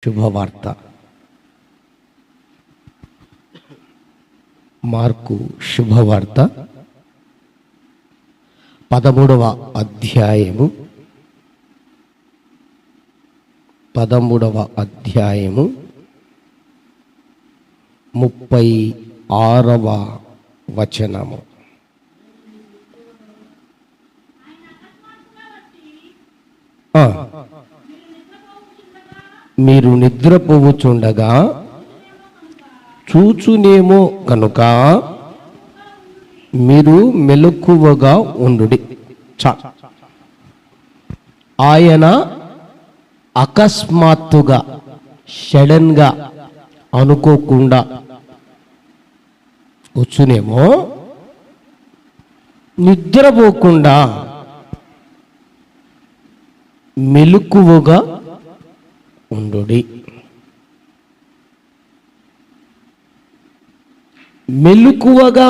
శుభవార్త. మార్కు శుభవార్త 13వ అధ్యాయము 36వ వచనము. మీరు నిద్రపోవుచుండగా చూచునేమో కనుక మీరు మెలకువగా ఉండుడి. ఆయన అకస్మాత్తుగా సడన్గా అనుకోకుండా వచ్చునేమో, నిద్రపోకుండా మెలకువగా ఉండుడి. మెలకువగా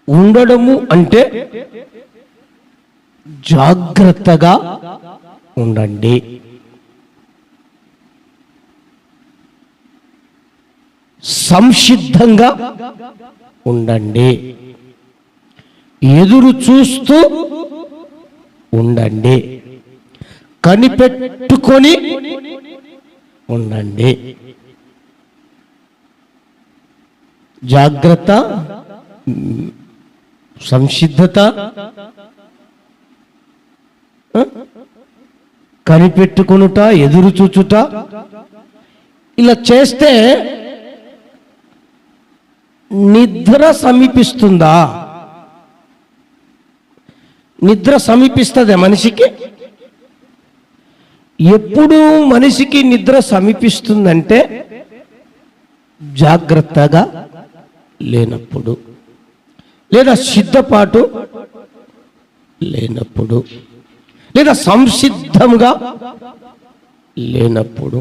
ఉండడము అంటే జాగ్రత్తగా ఉండండి. సంసిద్ధంగా ఉండండి. ఎదురు చూస్తూ ఉండండి. కనిపెట్టుకొని ఉండండి. జాగ్రత్త, సంసిద్ధత, కనిపెట్టుకొనుట, ఎదురు చూచుట, ఇలా చేస్తే నిద్ర సమీపిస్తుందా? నిద్ర సమీపిస్తుందా మనిషికి? ఎప్పుడు మనిషికి నిద్ర సమీపిస్తుందంటే జాగ్రత్తగా లేనప్పుడు, లేదా సిద్ధపాటు లేనప్పుడు, లేదా సంసిద్ధంగా లేనప్పుడు.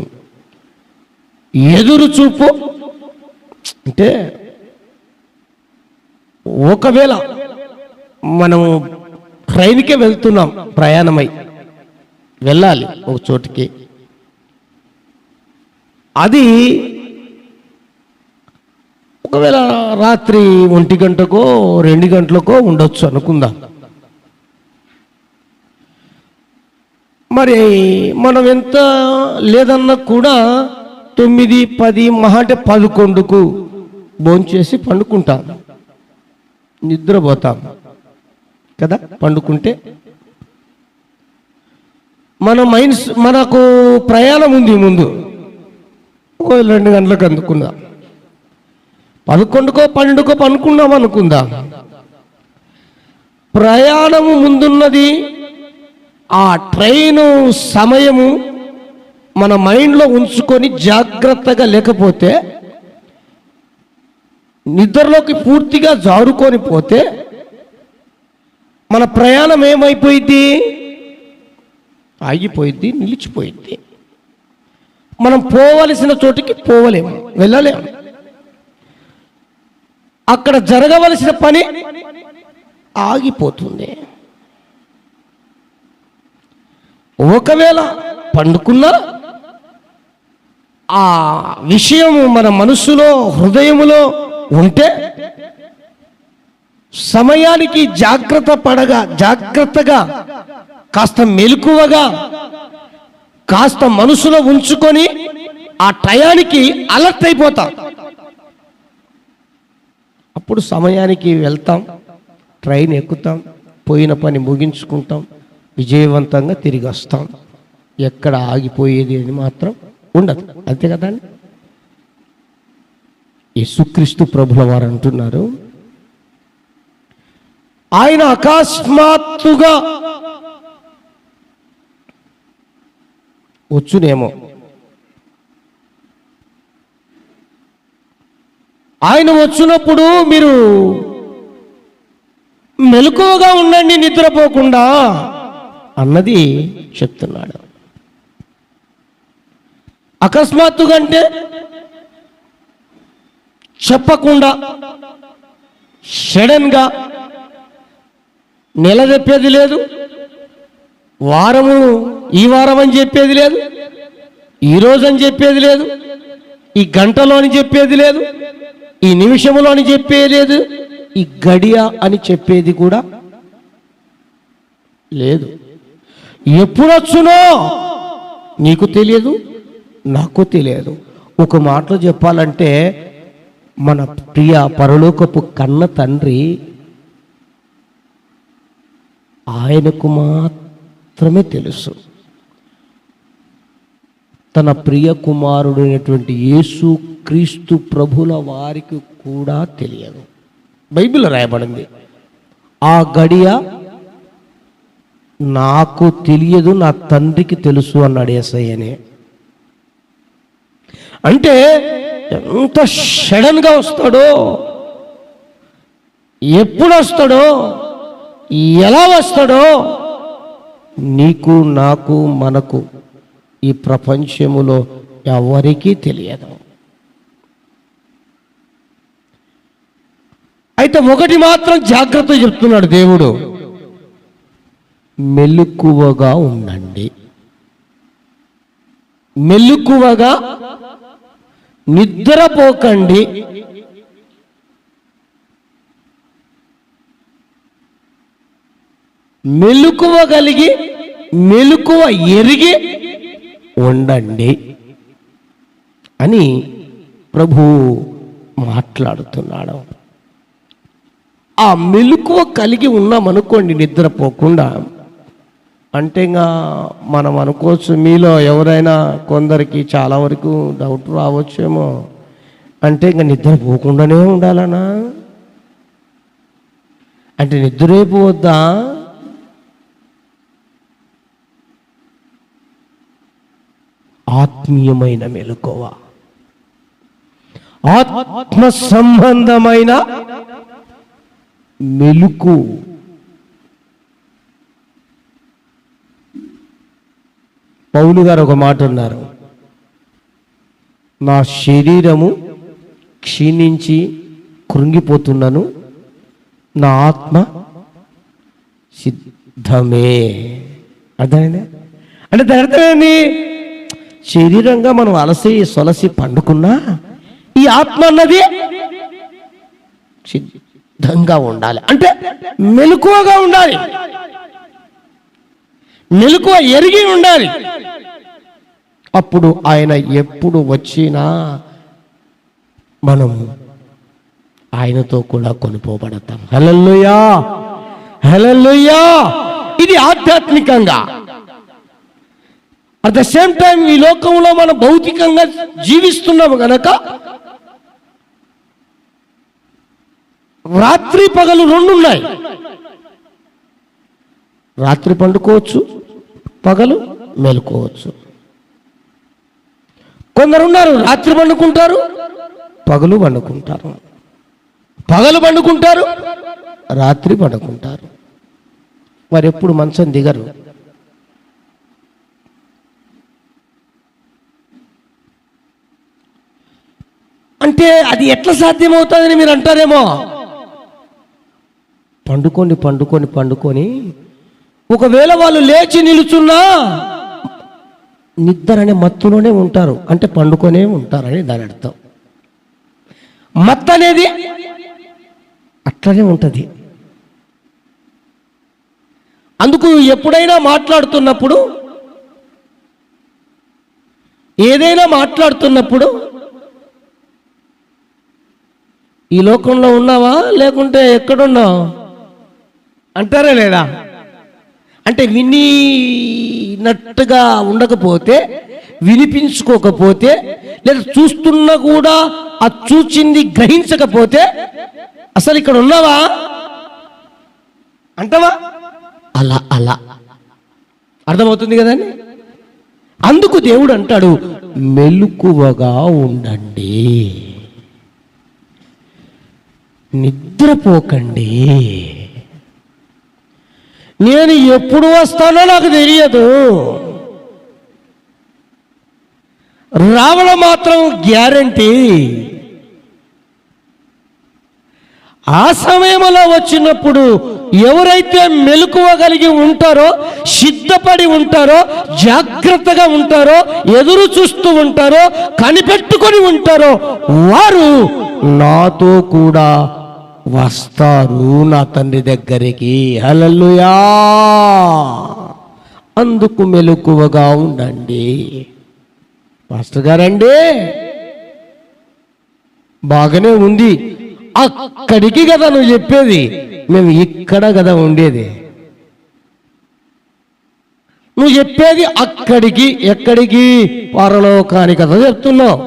ఎదురు చూపు అంటే ఒకవేళ మనం ట్రైన్కే వెళ్తున్నాం, ప్రయాణమై వెళ్ళాలి ఒక చోటికి, అది ఒకవేళ రాత్రి 1 గంటకో 2 గంటలకో ఉండొచ్చు అనుకుందాం. మరి మనం ఎంత లేదన్నా కూడా 9, 10 మహా అంటే 11కు భోంచేసి పండుకుంటాం, నిద్రపోతాం కదా. పండుకుంటే మనకు ప్రయాణం ఉంది ముందు, 2 గంటలకు అందుకుందాం, 11కో 12కో పనుకున్నాం అనుకుందాం. ప్రయాణము ముందున్నది, ఆ ట్రైను సమయము మన మైండ్లో ఉంచుకొని జాగ్రత్తగా లేకపోతే, నిద్రలోకి పూర్తిగా జారుకొని పోతే మన ప్రయాణం ఏమైపోయింది? ఆగిపోయింది, నిలిచిపోయింది. మనం పోవలసిన చోటికి పోవలేము, వెళ్ళలేము. అక్కడ జరగవలసిన పని ఆగిపోతుంది. ఒకవేళ పండుకున్నా ఆ విషయం మన మనస్సులో, హృదయములో ఉంటే సమయానికి జాగ్రత్తగా కాస్త మెలకువగా కాస్త మనసులో ఉంచుకొని ఆ టయానికి అలర్ట్ అయిపోతాం. అప్పుడు సమయానికి వెళ్తాం, ట్రైన్ ఎక్కుతాం, పోయిన పని ముగించుకుంటాం, విజయవంతంగా తిరిగి వస్తాం. ఎక్కడ ఆగిపోయేది అని మాత్రం ఉండదు. అంతే కదండి. యేసుక్రీస్తు ప్రభుల వారు అంటున్నారు, ఆయన అకస్మాత్తుగా వచ్చునేమో. ఆయన వచ్చినప్పుడు మీరు మెలకువగా ఉండండి, నిద్రపోకుండా అన్నది చెప్తున్నాడు. అకస్మాత్తుగా అంటే చెప్పకుండా, సడన్గా, నెల తెప్పేది లేదు, వారము ఈ వారం అని చెప్పేది లేదు, ఈ రోజు అని చెప్పేది లేదు, ఈ గంటలో అని చెప్పేది లేదు, ఈ నిమిషంలో అని చెప్పేది లేదు, ఈ గడియ అని చెప్పేది కూడా లేదు. ఎప్పుడొచ్చునో నీకు తెలియదు, నాకు తెలియదు. ఒక మాటలో చెప్పాలంటే మన ప్రియ పరలోకపు కన్న తండ్రి ఆయనకు మాత్రమే తెలుసు. తన ప్రియ కుమారుడైనటువంటి యేసు క్రీస్తు ప్రభుల వారికి కూడా తెలియదు. బైబిల్లో రాయబడింది, ఆ గడియ నాకు తెలియదు, నా తండ్రికి తెలుసు అన్నాడు యేసయ్యనే. అంటే ఎంత సడన్గా వస్తాడో, ఎప్పుడు వస్తాడో, ఎలా వస్తాడో నీకు, నాకు, మనకు, ఈ ప్రపంచములో ఎవరికీ తెలియదు. అయితే ఒకటి మాత్రం జాగ్రత్త చెప్తున్నాడు దేవుడు, మెలకువగా ఉండండి. మెలకువగా నిద్రపోకండి. మెలకువ కలిగి మెలకువ ఎరిగి ఉండండి అని ప్రభు మాట్లాడుతున్నాడు. ఆ మెలకువ కలిగి ఉన్నామనుకోండి, నిద్రపోకుండా, అంటే ఇంకా మనం అనుకోవచ్చు, మీలో ఎవరైనా కొందరికి చాలా వరకు డౌట్ రావచ్చేమో, అంటే ఇంకా నిద్రపోకుండానే ఉండాలనా, అంటే నిద్రేపోవద్దా? ఆత్మీయమైన మెలకువ, ఆత్మ సంబంధమైన మెలుకు. పౌలు గారు ఒక మాట అన్నారు, నా శరీరము క్షీణించి కృంగిపోతున్నాను, నా ఆత్మ సిద్ధమే. అర్థమైందా? అంటే దాని అర్థమేంటి? శరీరంగా మనం అలసి సొలసి పండుకున్నా ఈ ఆత్మ అన్నది సిద్ధంగా ఉండాలి. అంటే మెలకువగా ఉండాలి, మెలకువ ఎరిగి ఉండాలి. అప్పుడు ఆయన ఎప్పుడు వచ్చినా మనము ఆయనతో కూడా కొనిపోబడతాం. హల్లెలూయా, హల్లెలూయా. ఇది ఆధ్యాత్మికంగా. అట్ ద సేమ్ టైం ఈ లోకంలో మనం భౌతికంగా జీవిస్తున్నాము గనక రాత్రి పగలు రెండు ఉన్నాయి. రాత్రి పండుకోవచ్చు, పగలు మేలుకోవచ్చు. కొందరు ఉన్నారు, రాత్రి పండుకుంటారు, పగలు పండుకుంటారు, పగలు పండుకుంటారు, రాత్రి పండుకుంటారు. వారు ఎప్పుడు మంచం దిగరు. అంటే అది ఎట్లా సాధ్యమవుతుందని మీరు అంటారేమో. పండుకొని పండుకొని పండుకొని ఒకవేళ వాళ్ళు లేచి నిలుచున్నా నిద్ర అనే మత్తులోనే ఉంటారు, అంటే పండుకొనే ఉంటారని దాని అర్థం. మత్తు అనేది అట్లనే ఉంటుంది. అందుకు ఎప్పుడైనా మాట్లాడుతున్నప్పుడు, ఏదైనా మాట్లాడుతున్నప్పుడు ఈ లోకంలో ఉన్నావా లేకుంటే ఎక్కడున్నావు అంటారా లేదా? అంటే వినినట్టుగా ఉండకపోతే, వినిపించుకోకపోతే, లేదా చూస్తున్నా కూడా ఆ చూచింది గ్రహించకపోతే అసలు ఇక్కడ ఉన్నావా అంటావా? అలా అలా అర్థమవుతుంది కదండి. అందుకు దేవుడు అంటాడు, మెలకువగా ఉండండి, నిద్రపోకండి. నేను ఎప్పుడు వస్తానో నాకు తెలియదు, రావడం మాత్రం గ్యారంటీ. ఆ సమయంలో వచ్చినప్పుడు ఎవరైతే మెలకువగలిగి ఉంటారో, సిద్ధపడి ఉంటారో, జాగ్రత్తగా ఉంటారో, ఎదురు చూస్తూ ఉంటారో, కనిపెట్టుకొని ఉంటారో వారు నాతో కూడా వస్తారు నా తండ్రి దగ్గరికి. హల్లెలూయా. అందుకు మెలకువగా ఉండండి. పాస్టర్ గారండి బాగానే ఉంది, అక్కడికి కదా నువ్వు చెప్పేది, మేము ఇక్కడ కదా ఉండేది. నువ్వు చెప్పేది అక్కడికి, ఎక్కడికి? పరలోకానికి కదా చెప్తున్నావు.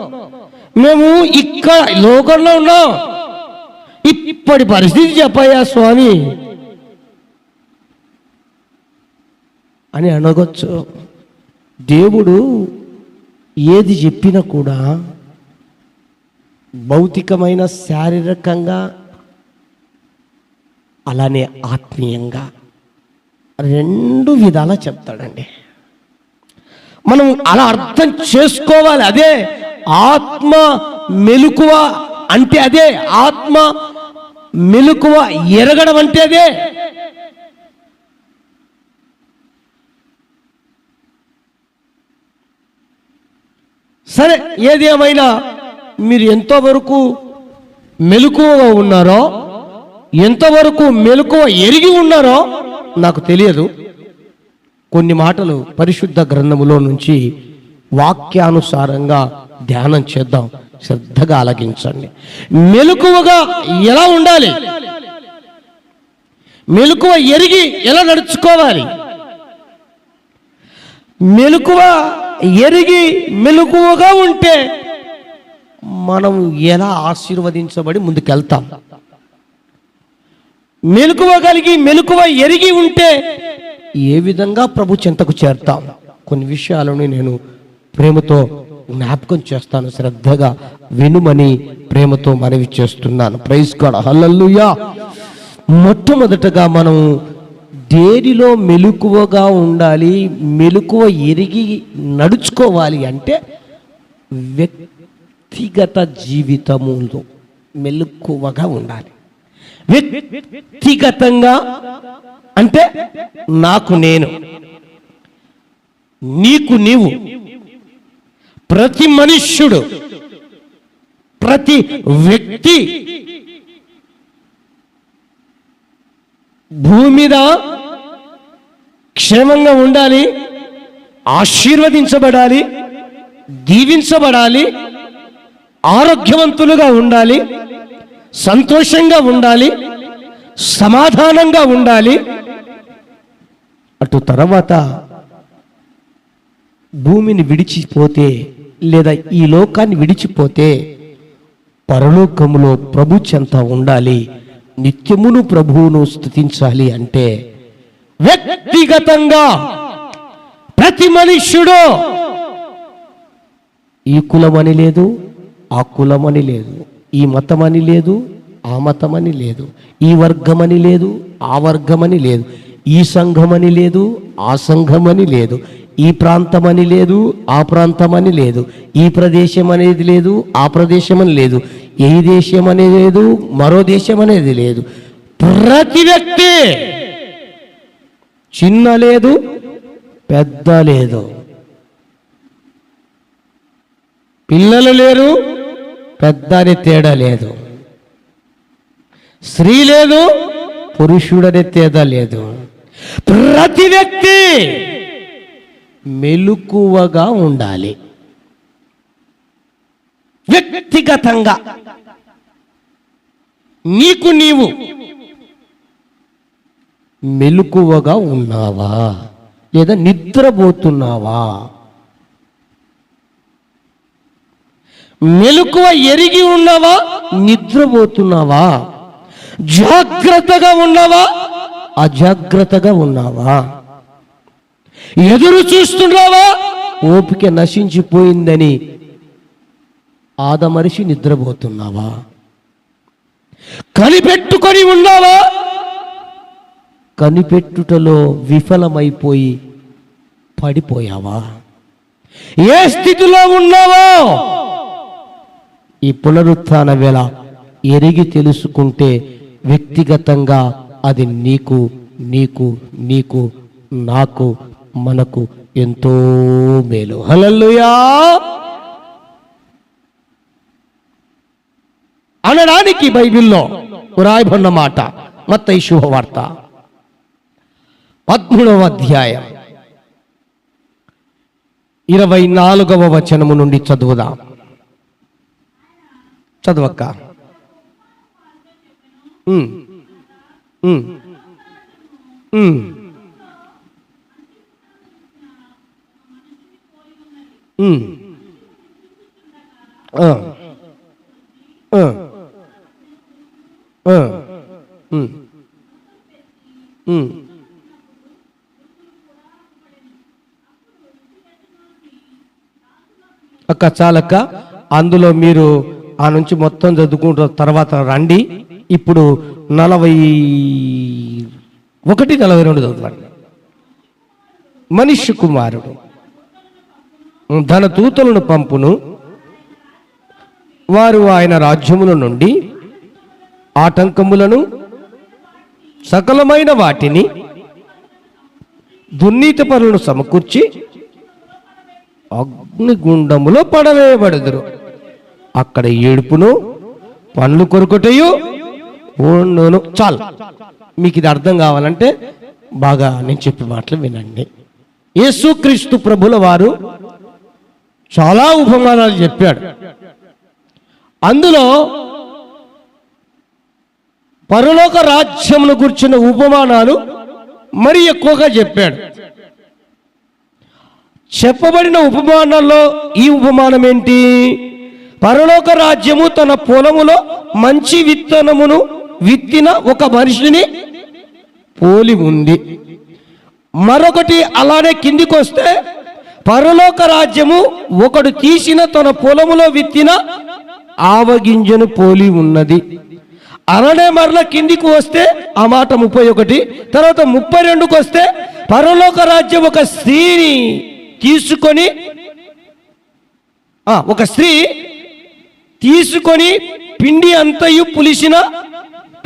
మేము ఇక్కడ లోకంలో ఉన్నాం. ఇప్పటి పరిస్థితి చెప్పయ్యా స్వామి అని అనగొచ్చు. దేవుడు ఏది చెప్పినా కూడా భౌతికమైన, శారీరకంగా, అలానే ఆత్మీయంగా రెండు విధాలా చెప్తాడండి. మనం అలా అర్థం చేసుకోవాలి. అదే ఆత్మ మెలకువ అంటే, అదే ఆత్మ మెలకువ ఎరగడం అంటే అదే. సరే, ఏది ఏమైనా మీరు ఎంతవరకు మెలకువగా ఉన్నారో, ఎంతవరకు మెలకువ ఎరిగి ఉన్నారో నాకు తెలియదు. కొన్ని మాటలు పరిశుద్ధ గ్రంథములో నుంచి వాక్యానుసారంగా ధ్యానం చేద్దాం. శ్రద్ధగా ఆలకించండి. మెలకువగా ఎలా ఉండాలి, మెలకువ ఎరిగి ఎలా నడుచుకోవాలి, మెలకువ ఎరిగి మెలకువగా ఉంటే మనం ఎలా ఆశీర్వదించబడి ముందుకెళ్తాం, మెలకువ కలిగి మెలకువ ఎరిగి ఉంటే ఏ విధంగా ప్రభు చెంతకు చేరుతాం. కొన్ని విషయాలను నేను ప్రేమతో జ్ఞాపకం చేస్తాను. శ్రద్ధగా వినుమని ప్రేమతో మనవి చేస్తున్నాను. Praise God. హల్లెలూయా. మొట్టమొదటగా మనం దేనిలో మెలకువగా ఉండాలి, మెలకువ ఎరిగి నడుచుకోవాలి అంటే వ్యక్తిగత జీవితములో మెలకువగా ఉండాలి. వ్యక్తిగతంగా అంటే నాకు నేను, నీకు నీవు, ప్రతి మనుష్యుడు, ప్రతి వ్యక్తి భూమి మీద క్షేమంగా ఉండాలి, ఆశీర్వదించబడాలి, దీవించబడాలి, ఆరోగ్యవంతులుగా ఉండాలి, సంతోషంగా ఉండాలి, సమాధానంగా ఉండాలి. అటు తర్వాత భూమిని విడిచిపోతే, లేదా ఈ లోకాన్ని విడిచిపోతే పరలోకములో ప్రభు చెంత ఉండాలి, నిత్యమును ప్రభువును స్తుతించాలి. అంటే వ్యక్తిగతంగా ప్రతి మనుష్యుడు ఈ కులమని లేదు, ఆ కులమని లేదు, ఈ మతమని లేదు, ఆ మతమని లేదు, ఈ వర్గమని లేదు, ఆ వర్గమని లేదు, ఈ సంఘమని లేదు, ఆ సంఘమని లేదు, ఈ ప్రాంతమని లేదు, ఆ ప్రాంతమని లేదు, ఈ ప్రదేశం అనేది లేదు, ఆ ప్రదేశం అని లేదు, ఏ దేశం అనేది లేదు, మరో దేశం అనేది లేదు. ప్రతి వ్యక్తి, చిన్న లేదు, పెద్ద లేదు, పిల్లలు లేరు, పెద్ద అనే తేడా లేదు, స్త్రీ లేదు, పురుషుడనే తేడా లేదు. ప్రతి వ్యక్తి మెలకువగా ఉండాలి. వ్యక్తిగతంగా నీకు నీవు మెలకువగా ఉన్నావా, లేదా నిద్రపోతున్నావా? మెలకువ ఎరిగి ఉన్నావా, నిద్రపోతున్నావా? జాగ్రత్తగా ఉన్నావా, అజాగ్రత్తగా ఉన్నావా? ఎదురు చూస్తున్నావా, ఓపిక నశించిపోయిందని ఆదమరిచి నిద్రపోతున్నావా? కనిపెట్టుకొని ఉన్నావా, కనిపెట్టుటలో విఫలమైపోయి పడిపోయావా? ఏ స్థితిలో ఉన్నావో ఈ పునరుత్థాన వేళ ఎరిగి తెలుసుకుంటే వ్యక్తిగతంగా అది నీకు నీకు నీకు నాకు మనకు ఎంతో మేలు. హల్లెలూయా అనడానికి బైబిల్లో రాయబడిన మాట మత్తయి శుభవార్త 13వ అధ్యాయం 24వ వచనము నుండి చదువుదాం. చదవక్క. అక్క చాలక్క, అందులో మీరు ఆ నుంచి మొత్తం చదువుకుంటారు, తర్వాత రండి. ఇప్పుడు 41, 42 చదవండి. మనిషి కుమారుడు తన దూతలను పంపును, వారు ఆయన రాజ్యముల నుండి ఆటంకములను సకలమైన వాటిని దుర్నీతి పనులను సమకూర్చి అగ్నిగుండములో పడవేయబడుదురు. అక్కడ ఏడుపును పండ్లు కొరుకుటయు ఉండును. చాలు, మీకు ఇది అర్థం కావాలంటే బాగా నేను చెప్పే మాటలు వినండి. యేసుక్రీస్తు ప్రభుల వారు చాలా ఉపమానాలు చెప్పాడు. అందులో పరలోక రాజ్యమును గురించిన ఉపమానాలు మరి ఎక్కువగా చెప్పాడు. చెప్పబడిన ఉపమానాల్లో ఈ ఉపమానం ఏంటి? పరలోక రాజ్యము తన పొలములో మంచి విత్తనమును విత్తిన ఒక మనిషిని పోలి ఉంది. మరొకటి అలానే కిందికి వస్తే పరలోక రాజ్యము ఒకడు తీసిన తన పొలములో విత్తిన ఆవగింజను పోలి ఉన్నది. అలానే మరల కిందికి వస్తే ఆ మాట 31, తర్వాత 32కి వస్తే పరలోక రాజ్యం ఒక స్త్రీని తీసుకొని పిండి అంతయు పులిసిన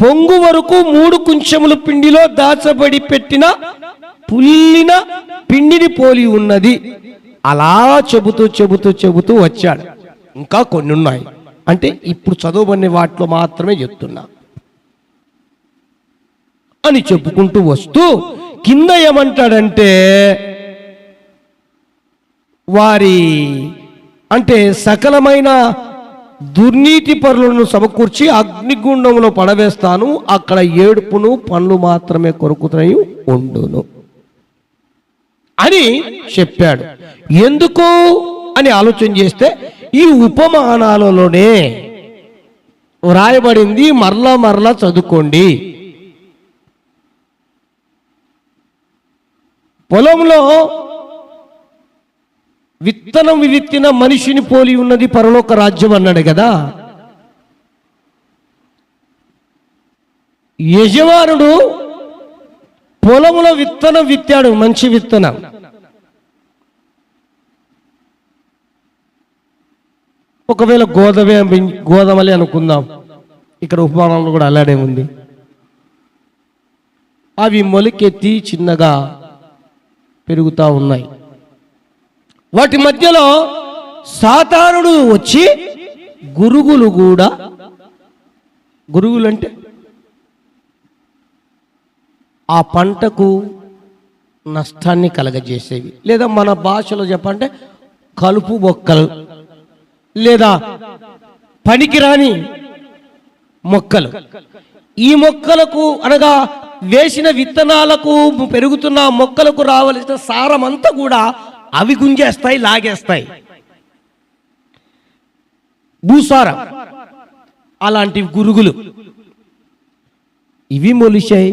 పొంగు వరకు 3 కుంచెములు పిండిలో దాచబడి పెట్టిన పుల్లిన పిండిని పోలి ఉన్నది. అలా చెబుతూ వచ్చాడు. ఇంకా కొన్ని ఉన్నాయి, అంటే ఇప్పుడు చదవబడిన వాటిలో మాత్రమే చెప్తున్నా అని చెప్పుకుంటూ వస్తూ కింద ఏమంటాడంటే, వారి అంటే సకలమైన దుర్నీతి పరులను సమకూర్చి అగ్నిగుండంలో పడవేస్తాను, అక్కడ ఏడుపును పండ్లు మాత్రమే కొరుకుతాయి ఉండును అని చెప్పాడు. ఎందుకు అని ఆలోచన చేస్తే ఈ ఉపమానాలలోనే వ్రాయబడింది. మరలా చదువుకోండి. పొలంలో విత్తనం విత్తిన మనిషిని పోలి ఉన్నది పరలోక రాజ్యం అన్నాడు కదా. యజమానుడు పొలంలో విత్తనం విత్తాడు, మంచి విత్తనం. ఒకవేళ గోధుమలే అనుకుందాం, ఇక్కడ ఉపమానంలో కూడా అలానే ఉంది. అవి మొలకెత్తి చిన్నగా పెరుగుతూ ఉన్నాయి. వాటి మధ్యలో సాతానుడు వచ్చి గురుగులు అంటే ఆ పంటకు నష్టాన్ని కలగజేసేవి, లేదా మన భాషలో చెప్పంటే కలుపు మొక్కలు, లేదా పనికిరాని మొక్కలు. ఈ మొక్కలకు అనగా వేసిన విత్తనాలకు పెరుగుతున్న మొక్కలకు రావలసిన సారం అంతా కూడా అవి గుంజేస్తాయి, లాగేస్తాయి. భూసారం అలాంటి గురుగులు ఇవి మొలిచాయి,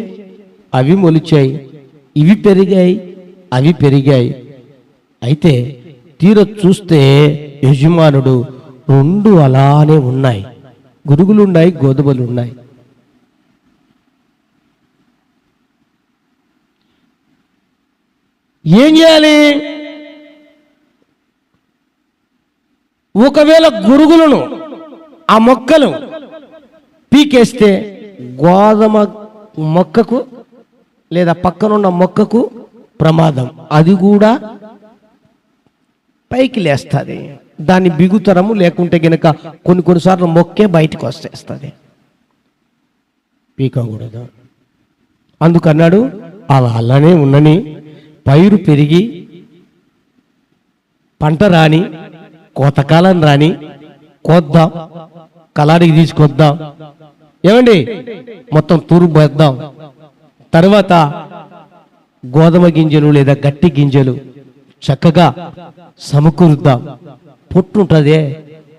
అవి మొలిచాయి, ఇవి పెరిగాయి, అవి పెరిగాయి. అయితే తీర చూస్తే యజమానుడు 2 అలానే ఉన్నాయి, గురుగులు ఉన్నాయి, గోధుమలు ఉన్నాయి. ఏం చేయాలి? ఒకవేళ గురుగులను ఆ మొక్కలు పీకేస్తే గోధుమ మొక్కకు లేదా పక్కనున్న మొక్కకు ప్రమాదం. అది కూడా పైకి లేస్తుంది. దాని బిగుతరము లేకుంటే గనక కొన్నిసార్లు మొక్కే బయటకు వచ్చేస్తుంది, పీకకూడదు. అందుకన్నాడు అవి అలానే ఉన్నని, పైరు పెరిగి పంట రాని, కోతకాలం రాని, కోద్దాం, కలాడికి తీసుకొద్దాం, ఏమండి మొత్తం తూర్పు వేద్దాం. తర్వాత గోధుమ గింజలు లేదా గట్టి గింజలు చక్కగా సమకూరుద్దాం. పొట్టు ఉంటుందే,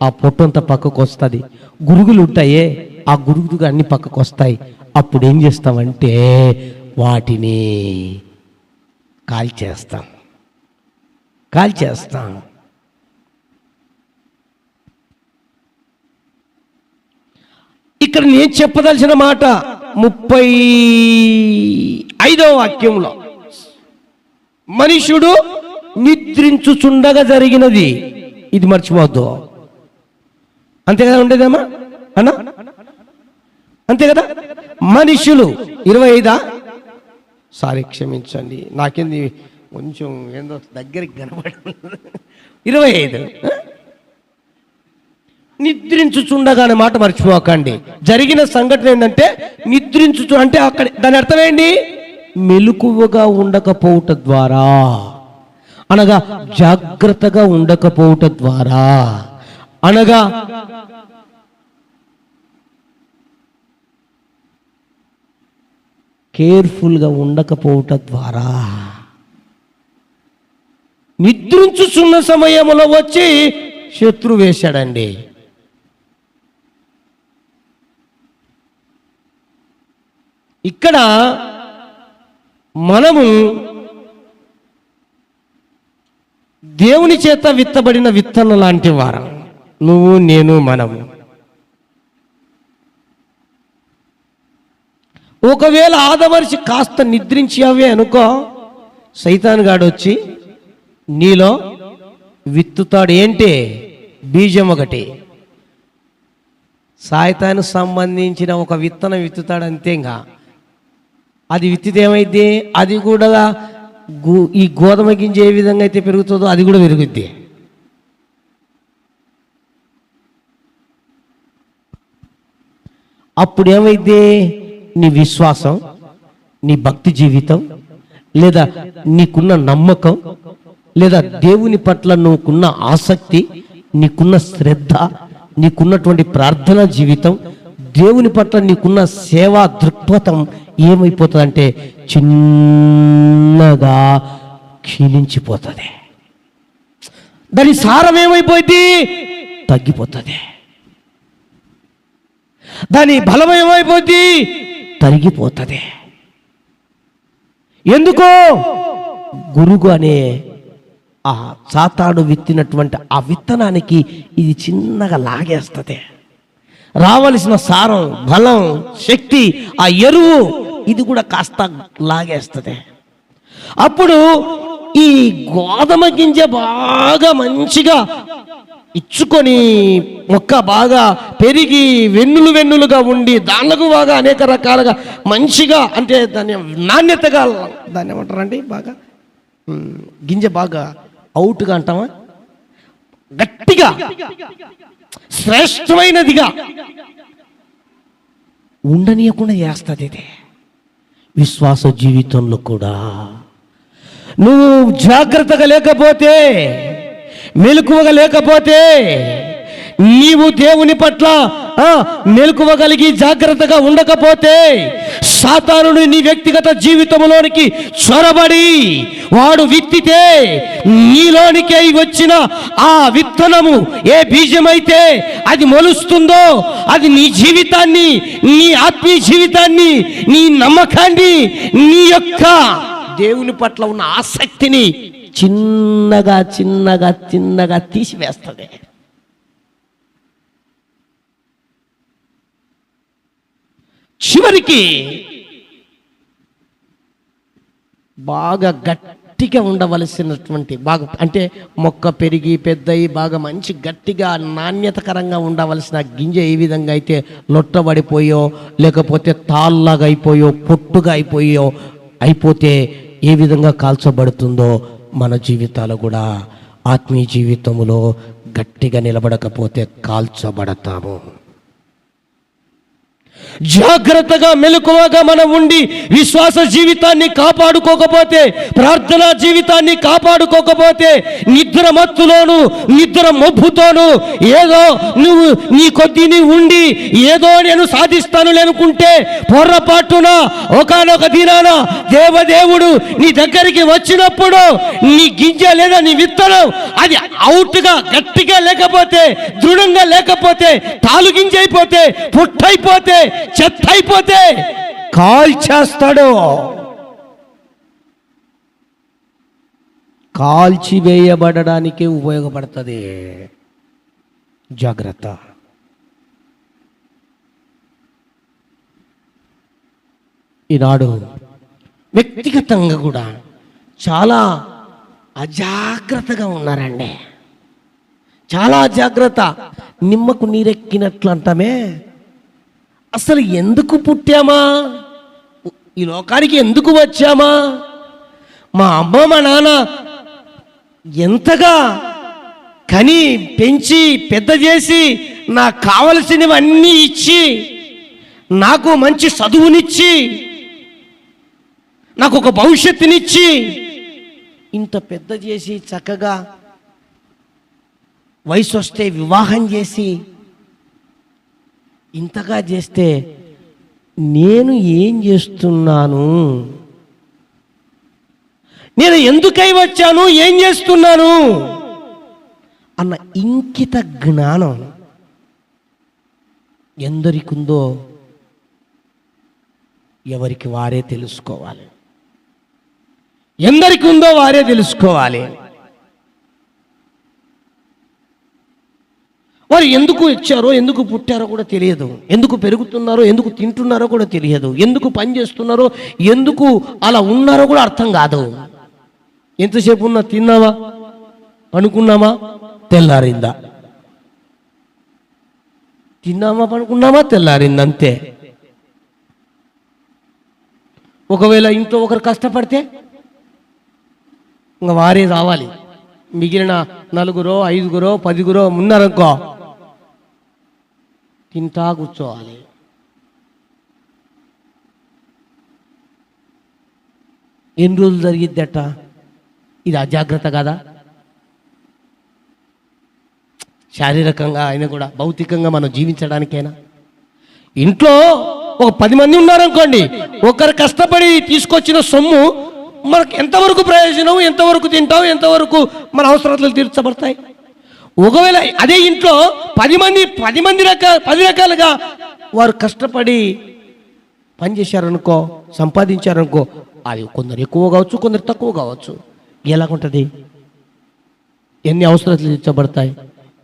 ఆ పొట్టు అంతా పక్కకు వస్తుంది. గురుగులు ఉంటాయే, ఆ గురుగులు అన్ని పక్కకు వస్తాయి. అప్పుడు ఏం చేస్తామంటే వాటిని కాల్చేస్తాం. ఇక్కడ నేను చెప్పదలసిన మాట 35వ వాక్యంలో, మనుషుడు నిద్రించుచుండగా జరిగినది. ఇది మర్చిపోవద్దు. అంతే కదా ఉండేదేమా అన్నా? అంతే కదా. మనుషులు 25 సారీ క్షమించండి, నాకేంది కొంచెం ఏందో దగ్గరికి కనబడి 25 నిద్రించుచుండగా అనే మాట మర్చిపోకండి. జరిగిన సంఘటన ఏంటంటే నిద్రించుచు అంటే అక్కడ దాని అర్థం ఏంటి? మెలకువగా ఉండకపోవట ద్వారా, అనగా జాగ్రత్తగా ఉండకపోవట ద్వారా, అనగా కేర్ఫుల్గా ఉండకపోవట ద్వారా నిద్రించుచున్న సమయంలో వచ్చి శత్రు వేశాడండి. ఇక్కడ మనము దేవుని చేత విత్తబడిన విత్తనం లాంటి వారం, నువ్వు నేను మనము. ఒకవేళ ఆదమరిచి కాస్త నిద్రించావే అనుకో, సైతాన్ గాడు వచ్చి నీలో విత్తుతాడు. ఏంటి? బీజం ఒకటి. సాయితానికి సంబంధించిన ఒక విత్తనం విత్తుతాడు, అంతే. ఇంకా అది విత్తితే ఏమైంది? అది కూడా ఈ గోధుమ గింజ ఏ విధంగా అయితే పెరుగుతుందో అది కూడా పెరుగుద్ది. అప్పుడు ఏమైంది? నీ విశ్వాసం, నీ భక్తి జీవితం, లేదా నీకున్న నమ్మకం, లేదా దేవుని పట్ల నువ్వుకున్న ఆసక్తి, నీకున్న శ్రద్ధ, నీకున్నటువంటి ప్రార్థనా జీవితం, దేవుని పట్ల నీకున్న సేవా దృక్పథం ఏమైపోతుందంటే చిన్నగా క్షీణించిపోతుంది. దాని సారం ఏమైపోయింది? తగ్గిపోతుంది. దాని బలం ఏమైపోద్ది? తరిగిపోతుంది. ఎందుకో? గురుగు అనే ఆ సాతాను విత్తినటువంటి ఆ విత్తనానికి ఇది చిన్నగా లాగేస్తుంది. రావలసిన సారం, బలం, శక్తి, ఆ ఎరువు ఇది కూడా కాస్త లాగేస్తుంది. అప్పుడు ఈ గోధుమ గింజ బాగా మంచిగా ఇచ్చుకొని మొక్క బాగా పెరిగి వెన్నులుగా ఉండి దానికి బాగా అనేక రకాలుగా మంచిగా, అంటే దాని నాణ్యతగా, దాన్ని ఏమంటారండి, బాగా గింజ బాగా అవుట్గా అంటామా, గట్టిగా శ్రేష్టమైనదిగా ఉండనీయకుండా చేస్తుంది. ఇది విశ్వాస జీవితంలో కూడా నువ్వు జాగ్రత్తగా లేకపోతే, మెలకువగా లేకపోతే, నీవు దేవుని పట్ల మెలకువగలిగి జాగ్రత్తగా ఉండకపోతే, సాతానుడు నీ వ్యక్తిగత జీవితంలోనికి చొరబడి వాడు విత్తితే నీలోనికే వచ్చిన ఆ విత్తనము ఏ బీజమైతే అది మొలుస్తుందో అది నీ జీవితాన్ని, నీ ఆత్మీయ జీవితాన్ని, నీ నమ్మకాన్ని, నీ యొక్క దేవుని పట్ల ఉన్న ఆసక్తిని చిన్నగా చిన్నగా చిన్నగా తీసివేస్తుంది. చివరికి బాగా గట్టి గట్టిగా ఉండవలసినటువంటి బాగా అంటే మొక్క పెరిగి పెద్దయి బాగా మంచి గట్టిగా నాణ్యతకరంగా ఉండవలసిన గింజ ఏ విధంగా అయితే లొట్టబడిపోయో లేకపోతే తాళ్ళగా అయిపోయో పొట్టుగా అయిపోతే ఏ విధంగా కాల్చబడుతుందో మన జీవితాలు కూడా ఆత్మీయ జీవితంలో గట్టిగా నిలబడకపోతే కాల్చబడతాము. జాగ్రత్తగా మెలకువగా మనం ఉండి విశ్వాస జీవితాన్ని కాపాడుకోకపోతే, ప్రార్థనా జీవితాన్ని కాపాడుకోకపోతే, నిద్ర మత్తులోను నిద్ర మబ్బుతోను ఏదో నువ్వు నీ కొద్దిని ఉండి ఏదో నేను సాధిస్తాను అనుకుంటే పొర్రపాటున ఒకానొక దినాన దేవదేవుడు నీ దగ్గరికి వచ్చినప్పుడు నీ గింజ లేదా నీ విత్తనం అది అవుట్గా గట్టిగా లేకపోతే, దృఢంగా లేకపోతే, తాలు గింజ అయిపోతే, పుట్టయిపోతే, చెత్త అయిపోతే కాల్చేస్తాడు. కాల్చివేయబడడానికి ఉపయోగపడుతుంది. జాగ్రత్త. ఈనాడు వ్యక్తిగతంగా కూడా చాలా అజాగ్రత్తగా ఉన్నారండి. చాలా అజాగ్రత్త. నిమ్మకు నీరెక్కినట్లు అంటామే. అసలు ఎందుకు పుట్టామా, ఈ లోకానికి ఎందుకు వచ్చామా, మా అమ్మ మా నాన్న ఎంతగా కని పెంచి పెద్ద చేసి నాకు కావలసినవన్నీ ఇచ్చి నాకు మంచి చదువునిచ్చి నాకు ఒక భవిష్యత్తునిచ్చి ఇంత పెద్ద చేసి చక్కగా వయసు వస్తే వివాహం చేసి ఇంతగా చేస్తే నేను ఏం చేస్తున్నాను, నేను ఎందుకై వచ్చాను, ఏం చేస్తున్నాను అన్న ఇంకిత జ్ఞానం ఎందరికుందో ఎవరికి వారే తెలుసుకోవాలి. ఎందరికి ఉందో వారే తెలుసుకోవాలి. వారు ఎందుకు వచ్చారో, ఎందుకు పుట్టారో కూడా తెలియదు. ఎందుకు పెరుగుతున్నారో, ఎందుకు తింటున్నారో కూడా తెలియదు. ఎందుకు పని చేస్తున్నారో, ఎందుకు అలా ఉన్నారో కూడా అర్థం కాదు. ఎంతసేపు ఉన్నా తిన్నామా, పనుకున్నామా, తెల్లారిందా, తిన్నామా, పనుకున్నామా, తెల్లారిందా, అంతే. ఒకవేళ ఇంట్లో ఒకరు కష్టపడితే ఇంకా వారే రావాలి. మిగిలిన 4, 5, 10 ఉన్నారనుకో తింటా కూర్చోవాలి. ఎన్ని రోజులు జరిగిద్దట? ఇది అజాగ్రత్త కదా. శారీరకంగా అయినా కూడా భౌతికంగా మనం జీవించడానికైనా. ఇంట్లో ఒక 10 మంది ఉన్నారనుకోండి, ఒకరు కష్టపడి తీసుకొచ్చిన సొమ్ము మనకు ఎంతవరకు ప్రయోజనం, ఎంతవరకు తింటాం, ఎంతవరకు మన అవసరాలు తీర్చబడతాయి. ఒకవేళ అదే ఇంట్లో 10 రకాలుగా వారు కష్టపడి పనిచేశారనుకో, సంపాదించారనుకో, అది కొందరు ఎక్కువ కావచ్చు, కొందరు తక్కువ కావచ్చు. ఎలాగుంటుంది? ఎన్ని అవసరాలు తీర్చబడతాయి?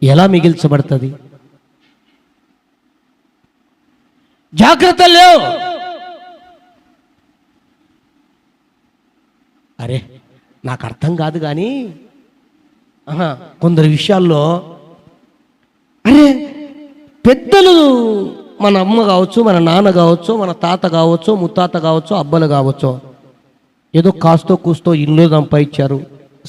ఎలా మిగిల్చబడుతుంది? జాగ్రత్త లేవు. అరే నాకు అర్థం కాదు కానీ కొందరు విషయాల్లో అరే పెద్దలు, మన అమ్మ కావచ్చు, మన నాన్న కావచ్చు, మన తాత కావచ్చు, ముత్తాత కావచ్చు, అబ్బలు కావచ్చు, ఏదో కాస్తో కూస్తో ఇల్లు సంపాదించారు,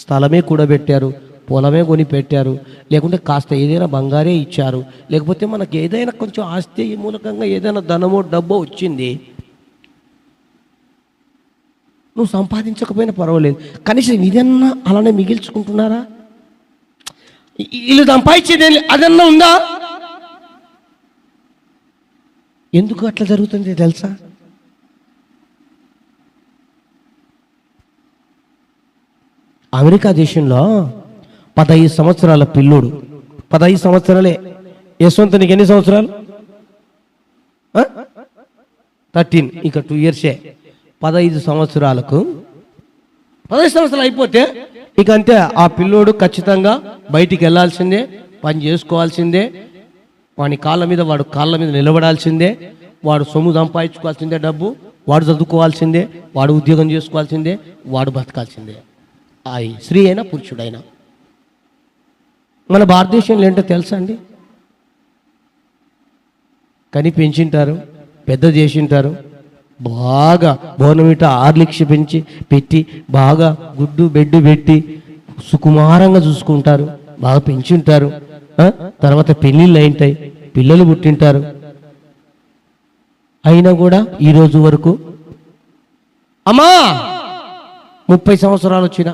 స్థలమే కూడబెట్టారు, పొలమే కొని పెట్టారు, లేకుంటే కాస్త ఏదైనా బంగారే ఇచ్చారు, లేకపోతే మనకు ఏదైనా కొంచెం ఆస్తి మూలకంగా ఏదైనా ధనమో డబ్బో వచ్చింది. నువ్వు సంపాదించకపోయినా పర్వాలేదు, కనీసం ఇదన్నా అలానే మిగిల్చుకుంటున్నారా? వీళ్ళు సంపాదించేది అదన్నా ఉందా? ఎందుకు అట్లా జరుగుతుంది తెలుసా? అమెరికా దేశంలో 15 సంవత్సరాల పిల్లోడు, 15 సంవత్సరాలే. యశ్వంత్ నీకు ఎన్ని సంవత్సరాలు? 13, ఇంకా 2 ఇయర్సే. 15 సంవత్సరాలకు 15 సంవత్సరాలు అయిపోతే ఇక అంతే. ఆ పిల్లోడు ఖచ్చితంగా బయటికి వెళ్ళాల్సిందే, పని చేసుకోవాల్సిందే, వాడి వాడు కాళ్ళ మీద నిలబడాల్సిందే, వాడు సొమ్ము సంపాదించుకోవాల్సిందే, డబ్బు వాడు చదువుకోవాల్సిందే, వాడు ఉద్యోగం చేసుకోవాల్సిందే, వాడు బతకాల్సిందే. స్త్రీ అయినా పురుషుడైనా. మన భారతదేశంలో ఏంటో తెలుసా అండి? కని పెంచింటారు, పెద్ద చేసింటారు, బాగా బోర్నమిట ఆర్లిక్ష పెట్టి బాగా గుడ్డు బెడ్డు పెట్టి సుకుమారంగా చూసుకుంటారు, బాగా పెంచుంటారు. తర్వాత పెళ్ళిళ్ళు అయింటాయి, పిల్లలు పుట్టింటారు. అయినా కూడా ఈరోజు వరకు అమ్మా 30 సంవత్సరాలు వచ్చిన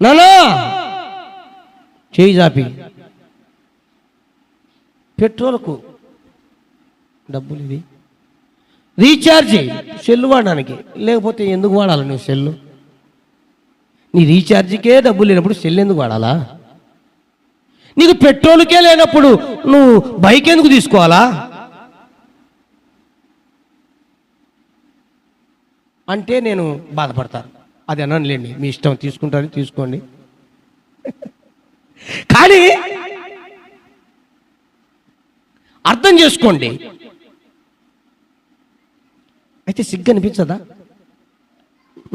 నానా చేయి జాపి పెట్రోల్కు డబ్బులు, ఇది రీఛార్జ్ సెల్లు వాడడానికి, లేకపోతే ఎందుకు వాడాలి నువ్వు సెల్లు? నీ రీఛార్జ్కే డబ్బులు లేనప్పుడు సెల్ ఎందుకు వాడాలా? నీకు పెట్రోల్కే లేనప్పుడు నువ్వు బైక్ ఎందుకు తీసుకోవాలా అంటే నేను బాధపడతాను. అది అనలేండి, మీ ఇష్టం, తీసుకుంటారని తీసుకోండి. కానీ అర్థం చేసుకోండి. అయితే సిగ్గు అనిపించదా?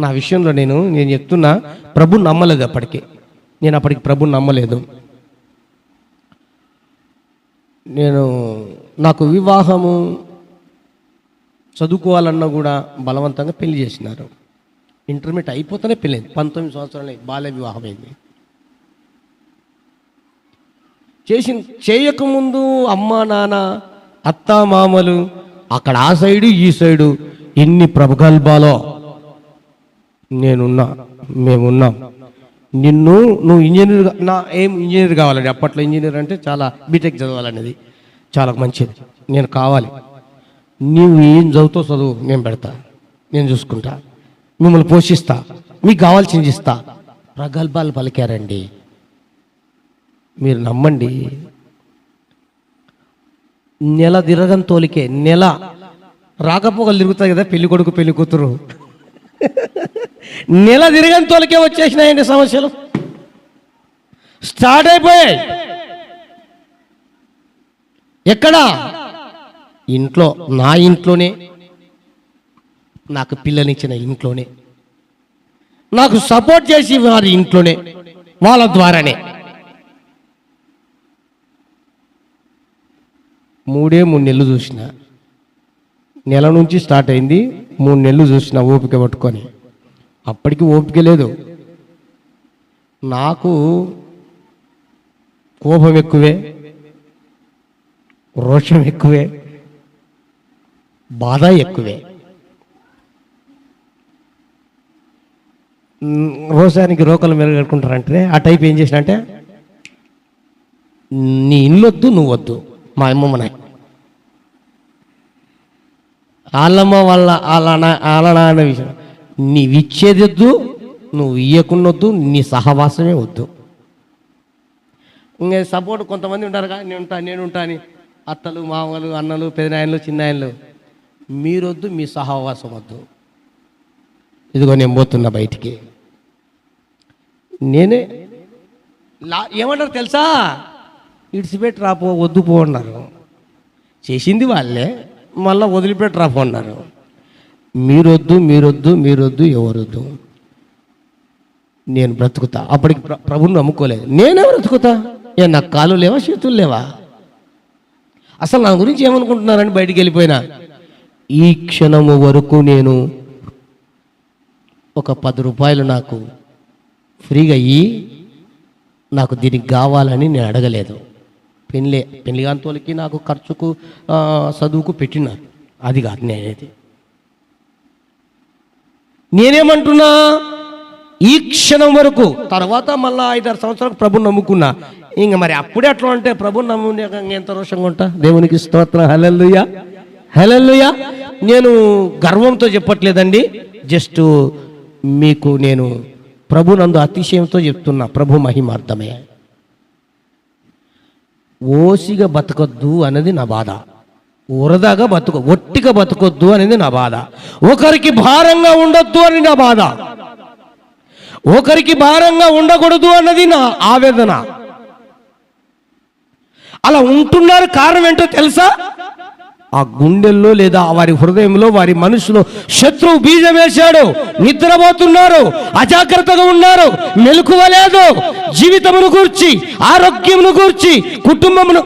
నా విషయంలో నేను చెప్తున్నా, ప్రభుని నమ్మలేదు అప్పటికి. నేను అప్పటికి ప్రభుని నమ్మలేదు. నాకు వివాహము చదువుకోవాలన్నా కూడా బలవంతంగా పెళ్లి చేసినారు. ఇంటర్మీడియట్ అయిపోతేనే పెళ్ళింది. 19 సంవత్సరాలు బాల్య వివాహం అయింది. చేయకముందు అమ్మ నాన్న అత్త మామలు అక్కడ ఆ సైడు ఈ సైడు ఎన్ని ప్రగల్భాలో మేమున్నాం. నువ్వు ఇంజనీర్, ఏం ఇంజనీర్ కావాలండి? అప్పట్లో ఇంజనీర్ అంటే చాలా బీటెక్ చదవాలనేది చాలా మంచిది. నేను కావాలి, నీవు ఏం చదువుతో చదువు, నేను పెడతా, నేను చూసుకుంటా, మిమ్మల్ని పోషిస్తా, మీకు కావాల్సింది ఇస్తా. ప్రగల్భాలు పలికారండి. మీరు నమ్మండి, నెల తిరగని తోలికే, నెల రాకపోకలు తిరుగుతాయి కదా పెళ్లి కొడుకు పెళ్లి కూతురు, నెల తిరగని తోలికే వచ్చేసినాయండి సమస్యలు, స్టార్ట్ అయిపోయాయి. ఎక్కడా? ఇంట్లో, నా ఇంట్లోనే, నాకు పిల్లనిచ్చిన ఇంట్లోనే, నాకు సపోర్ట్ చేసి వారి ఇంట్లోనే, వాళ్ళ ద్వారానే. 3 నెలలు చూసిన, నెల నుంచి స్టార్ట్ అయింది, 3 నెలలు చూసిన ఓపిక పట్టుకొని. అప్పటికి ఓపిక లేదు. నాకు కోపం ఎక్కువే, రోషం ఎక్కువే, బాధ ఎక్కువే. రోషానికి రోకలు మెరుగట్టుకుంటారంటే ఆ టైప్ ఏం చేసిన అంటే, నీ ఇల్లొద్దు, నువ్వు వద్దు. మా అమ్మమ్మనే వాళ్ళమ్మ వాళ్ళ నాన్న విషయం, నీవు ఇచ్చేది వద్దు, నువ్వు ఇయ్యకున్నొద్దు, నీ సహవాసమే వద్దు. ఇంకా సపోర్ట్ కొంతమంది ఉంటారు కదా, నేను ఉంటా అని, అత్తలు మామలు అన్నలు పెదనాయనలు చిన్నాయనలు, మీరొద్దు, మీ సహవాసం వద్దు. ఇదిగో నేను పోతున్నా బయటికి. నేనే ఏమన్నారు తెలుసా? ఇడిచిపెట్టి రాపో, వద్దు పో అన్నారు. చేసింది వాళ్ళే, మళ్ళీ వదిలిపెట్టి రాపో అన్నారు. మీరొద్దు, ఎవరొద్దు. నేను బ్రతుకుతా. అప్పటికి ప్రభుని నమ్ముకోలేదు. నేనే బ్రతుకుతా. నాకు కాలు లేవా, చేతులు లేవా? అసలు నా గురించి ఏమనుకుంటున్నారని బయటికి వెళ్ళిపోయినా. ఈ క్షణము వరకు నేను ఒక 10 రూపాయలు నాకు ఫ్రీగా అయ్యి, నాకు దీనికి కావాలని నేను అడగలేదు. పెళ్లి కాంతోళ్ళకి నాకు ఖర్చుకు చదువుకు పెట్టినారు, అది కాదు. నేనేమంటున్నా, ఈ క్షణం వరకు, తర్వాత మళ్ళీ 5-6 సంవత్సరాలకు ప్రభుని నమ్ముకున్నా. ఇంక మరి అప్పుడే అట్లా అంటే ప్రభుని నమ్ముకునే ఎంత రోషంగా ఉంటా. దేవునికి స్తోత్రం, హల్లెలూయా, హల్లెలూయా. నేను గర్వంతో చెప్పట్లేదండి, జస్ట్ మీకు నేను ప్రభునందు అతిశయంతో చెప్తున్నా. ప్రభు మహిమార్థమే. ఓసిగా బతకొద్దు అనేది నా బాధ, వరదాగా ఒట్టిగా బతకొద్దు అనేది నా బాధ, ఒకరికి భారంగా ఉండొద్దు అని నా బాధ, ఒకరికి భారంగా ఉండకూడదు అన్నది నా ఆవేదన. అలా ఉంటున్నారు. కారణం ఏంటో తెలుసా? ఆ గుండెల్లో లేదా వారి హృదయంలో వారి మనసులో శత్రువు బీజం వేశాడు. నిద్రపోతున్నారు, అజాగ్రత్తగా ఉన్నారు, మెలకువ లేదు. జీవితమును గూర్చి, ఆరోగ్యమును గూర్చి, కుటుంబమును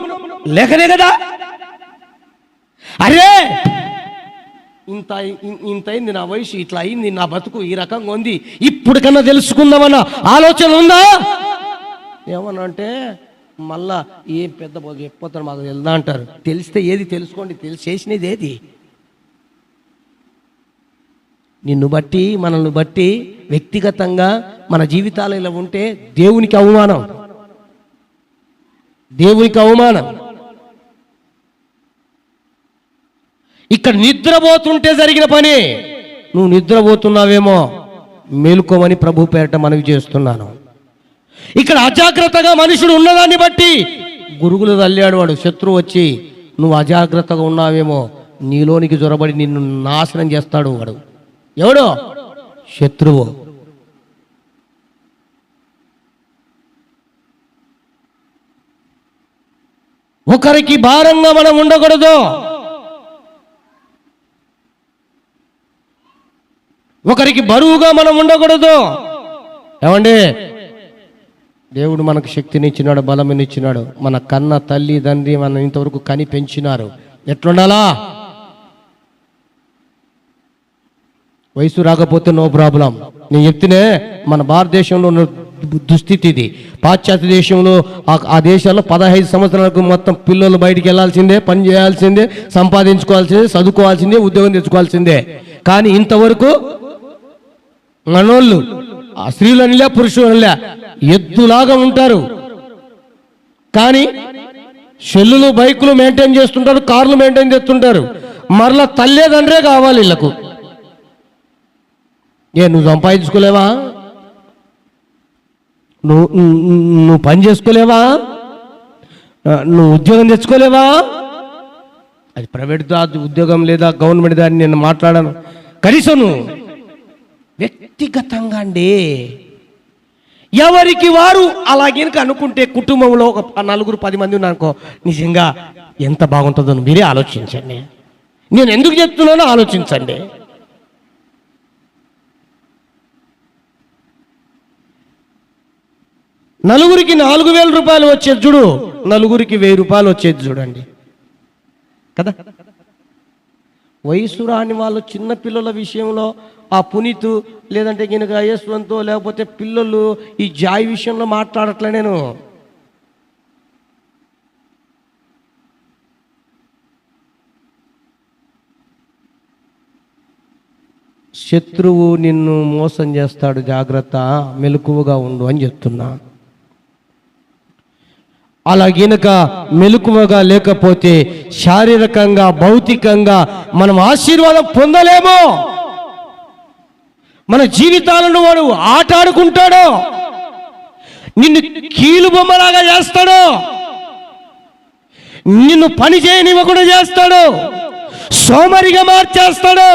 లేకనే కదా. అరే ఇంత అయింది నా వయసు, ఇట్లా అయింది నా బతుకు, ఈ రకంగా ఉంది, ఇప్పుడు కన్నా తెలుసుకుందామన్న ఆలోచన ఉందా? ఏమన్నా అంటే మళ్ళా ఏం పెద్ద చెప్పిపోతాడు మాకు వెళ్దా అంటారు. తెలిస్తే ఏది తెలుసుకోండి, చేసినది ఏది? నిన్ను బట్టి మనల్ని బట్టి వ్యక్తిగతంగా మన జీవితాలు ఇలా ఉంటే దేవునికి అవమానం, దేవునికి అవమానం. ఇక్కడ నిద్రపోతుంటే జరిగిన పని, నువ్వు నిద్రపోతున్నావేమో మేలుకోమని ప్రభు పేరట మనవి చేస్తున్నాను. ఇక్కడ అజాగ్రత్తగా మనుషుడు ఉన్నదాన్ని బట్టి గురుగులు తల్లాడు వాడు. శత్రువు వచ్చి నువ్వు అజాగ్రత్తగా ఉన్నావేమో నీలోనికి జొరబడి నిన్ను నాశనం చేస్తాడు. వాడు ఎవడో? శత్రువు. ఒకరికి భారంగా మనం ఉండకూడదు, ఒకరికి బరువుగా మనం ఉండకూడదు. ఏమండి, దేవుడు మనకు శక్తినిచ్చినాడు, బలమునిచ్చినాడు. మన కన్న తల్లి తండ్రి మనం ఇంతవరకు కని పెంచినారు. ఎట్లుండాలా? వయసు రాకపోతే నో ప్రాబ్లం. నేను చెప్తేనే మన భారతదేశంలో ఉన్న దుస్థితి ఇది. పాశ్చాత్య దేశంలో ఆ దేశాల్లో 15 సంవత్సరాలకు మొత్తం పిల్లలు బయటికి వెళ్ళాల్సిందే, పని చేయాల్సిందే, సంపాదించుకోవాల్సిందే, చదువుకోవాల్సిందే, ఉద్యోగం తెచ్చుకోవాల్సిందే. కానీ ఇంతవరకు మనోళ్ళు ఆ స్త్రీలనిలే పురుషులనిలే ఎద్దులాగా ఉంటారు. కానీ సెల్లులు, బైకులు మెయింటైన్ చేస్తుంటారు, కార్లు మెయింటైన్ చేస్తుంటారు. మరలా తల్లేదండ్రే కావాలి వీళ్ళకు. నువ్వు సంపాదించుకోలేవా? నువ్వు పని చేసుకోలేవా? నువ్వు ఉద్యోగం తెచ్చుకోలేవా? అది ప్రైవేట్ ఉద్యోగం లేదా గవర్నమెంట్ దాన్ని నేను మాట్లాడాను. కనీసం నువ్వు వ్యక్తిగతంగా అండి ఎవరికి వారు అలాగేనక అనుకుంటే కుటుంబంలో ఒక 4-10 మంది ఉన్నారనుకో, నిజంగా ఎంత బాగుంటుందో మీరే ఆలోచించండి. నేను ఎందుకు చెప్తున్నానో ఆలోచించండి. నలుగురికి 4,000 రూపాయలు వచ్చేది చూడు, నలుగురికి 1,000 రూపాయలు వచ్చేది చూడండి కదా. వయసు రాని వాళ్ళు చిన్న పిల్లల విషయంలో ఆ పునీతు లేదంటే కనుక యశ్వంతో లేకపోతే పిల్లలు ఈ జాయ్ విషయంలో మాట్లాడట్లే. నేను శత్రువు నిన్ను మోసం చేస్తాడు, జాగ్రత్త, మెలకువగా ఉండు అని చెప్తున్నా. అలా గనుక మెలకువగా లేకపోతే శారీరకంగా, భౌతికంగా మనం ఆశీర్వాదం పొందలేమో. మన జీవితాలను వాడు ఆటాడుకుంటాడు, నిన్ను కీలు బొమ్మలాగా చేస్తాడు, నిన్ను పని చేయనివ్వకుండా చేస్తాడు, సోమరిగా మార్చేస్తాడు.